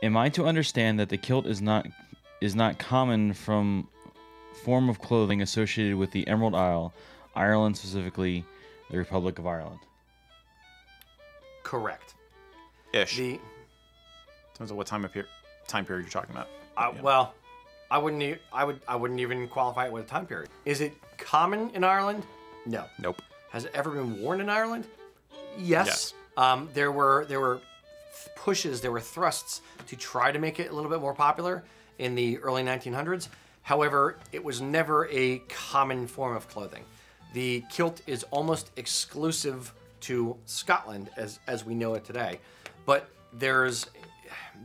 Am I to understand that the kilt is not common from form of clothing associated with the Emerald Isle, Ireland specifically, the Republic of Ireland? Correct. Ish. The Depends on what time period you're talking about. well, I wouldn't even qualify it with a time period. Is it common in Ireland? No. Nope. Has it ever been worn in Ireland? Yes. There were pushes, there were thrusts to try to make it a little bit more popular in the early 1900s. However, it was never a common form of clothing. The kilt is almost exclusive to Scotland as we know it today. But there's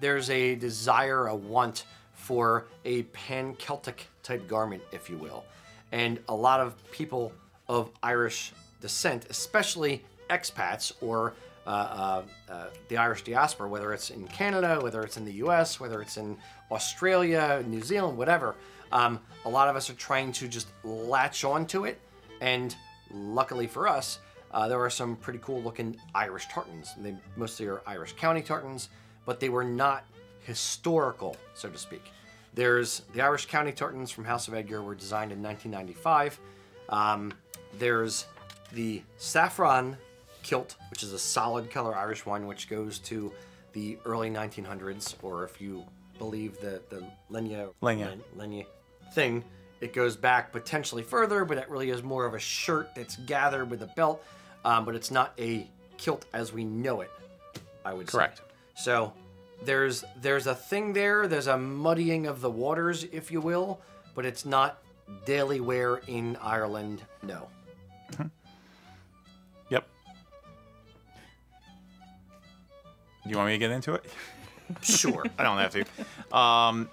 a desire, a want for a pan-Celtic type garment, if you will. And a lot of people of Irish descent, especially expats or the Irish diaspora, whether it's in Canada, whether it's in the US, whether it's in Australia, New Zealand, whatever, a lot of us are trying to just latch onto it. And luckily for us, there are some pretty cool looking Irish tartans. They mostly are Irish county tartans, but they were not historical, so to speak. There's the Irish county tartans from House of Edgar were designed in 1995. There's the saffron kilt, which is a solid color Irish one, which goes to the early 1900s, or if you believe the Lenya thing, it goes back potentially further, but it really is more of a shirt that's gathered with a belt, but it's not a kilt as we know it, I would say. Correct. So there's a thing there, there's a muddying of the waters, if you will, but it's not daily wear in Ireland, no. Yep. Do you want me to get into it? Sure. I don't have to.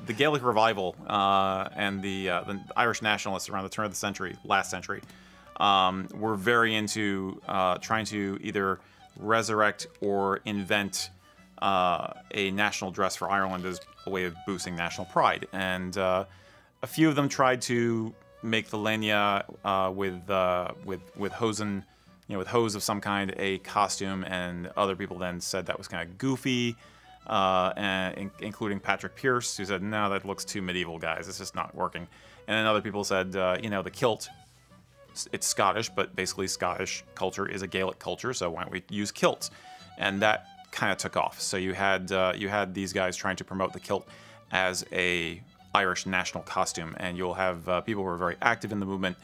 The Gaelic revival and the Irish nationalists around the turn of the century, last century, were very into trying to either resurrect or invent a national dress for Ireland as a way of boosting national pride. And a few of them tried to make the lenya with hosen, with hose of some kind, a costume, and other people then said that was kind of goofy. Including Patrick Pearse, who said, no, that looks too medieval, guys. It's just not working. And then other people said, the kilt, it's Scottish, but basically Scottish culture is a Gaelic culture, so why don't we use kilts? And that kind of took off. So you had these guys trying to promote the kilt as a Irish national costume, and you'll have people who are very active in the movement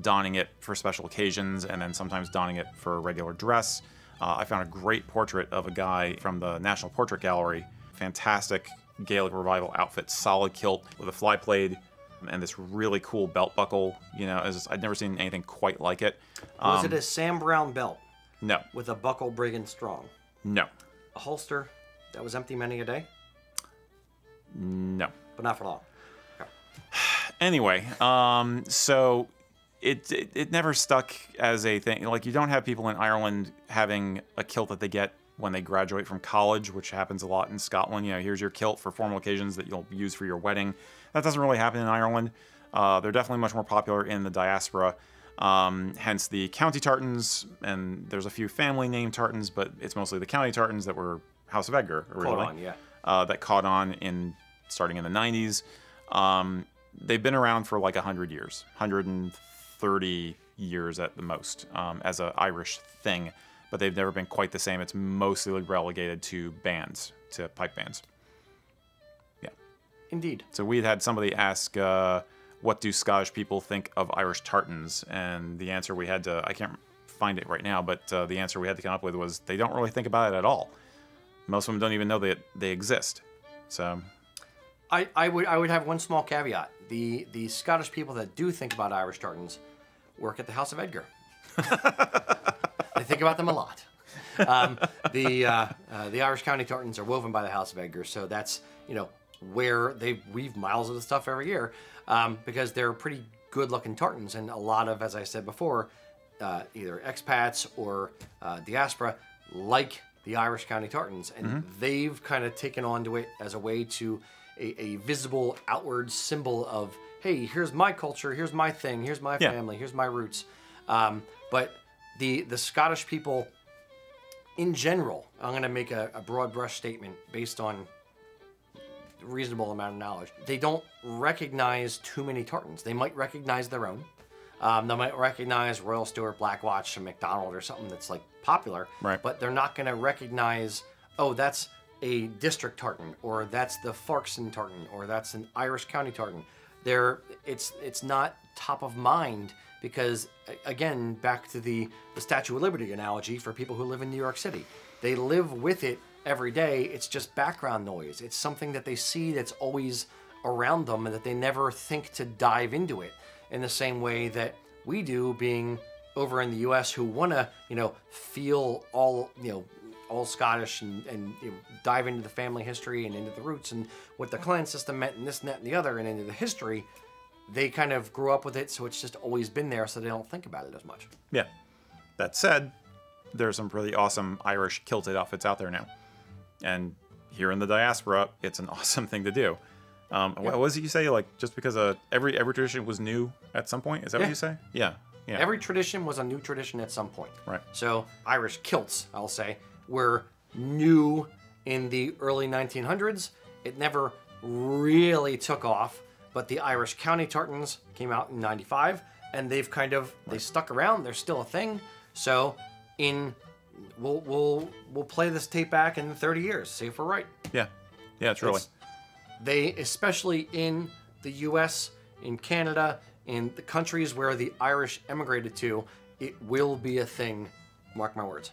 donning it for special occasions, and then sometimes donning it for regular dress. I found a great portrait of a guy from the National Portrait Gallery. Fantastic Gaelic revival outfit, solid kilt with a fly plaid and this really cool belt buckle. I'd never seen anything quite like it. Was it a Sam Brown belt? No. With a buckle big and strong? No. A holster that was empty many a day? No. But not for long. Okay. Anyway, so it never stuck as a thing. Like, you don't have people in Ireland having a kilt that they get when they graduate from college, which happens a lot in Scotland. Here's your kilt for formal occasions that you'll use for your wedding. That doesn't really happen in Ireland. They're definitely much more popular in the diaspora. Hence the county tartans, and there's a few family name tartans, but it's mostly the county tartans that were House of Edgar originally. Caught on, yeah. That caught on starting in the 90s. They've been around for like 100 years, 130 years at the most, as an Irish thing, but they've never been quite the same. It's mostly relegated to bands, to pipe bands. Yeah. Indeed. So we'd had somebody ask, what do Scottish people think of Irish tartans? And the answer we had to, I can't find it right now, but the answer we had to come up with was they don't really think about it at all. Most of them don't even know that they exist. So I would have one small caveat. The Scottish people that do think about Irish tartans work at the House of Edgar. They think about them a lot. The Irish county tartans are woven by the House of Edgar, so that's where they weave miles of the stuff every year, because they're pretty good-looking tartans, and a lot of, as I said before, either expats or diaspora like the Irish county tartans, and they've kind of taken onto it as a way to a visible outward symbol of, hey, here's my culture, here's my thing, here's my family, here's my roots. But the Scottish people in general, I'm going to make a broad brush statement based on reasonable amount of knowledge. They don't recognize too many tartans. They might recognize their own. They might recognize Royal Stewart, Black Watch, and McDonald or something that's like popular. Right. But they're not going to recognize, oh, that's a district tartan, or that's the Farkson tartan, or that's an Irish county tartan. It's not top of mind because, again, back to the Statue of Liberty analogy for people who live in New York City. They live with it every day. It's just background noise. It's something that they see that's always around them and that they never think to dive into it in the same way that we do, being over in the U.S. who want to, feel all Scottish and dive into the family history and into the roots and what the clan system meant and this and that and the other and into the history. They kind of grew up with it, so it's just always been there, so they don't think about it as much. Yeah. That said, there's some pretty awesome Irish kilted outfits out there now. And here in the diaspora, it's an awesome thing to do. What was it you say? Like, just because every tradition was new at some point? Is that what you say? Yeah. Every tradition was a new tradition at some point. Right. So Irish kilts, I'll say, were new in the early 1900s. It never really took off, but the Irish county tartans came out in 95, and they've they stuck around. They're still a thing. So we'll play this tape back in 30 years, see if we're right. Yeah, truly. They, especially in the U.S., in Canada, in the countries where the Irish emigrated to, it will be a thing. Mark my words.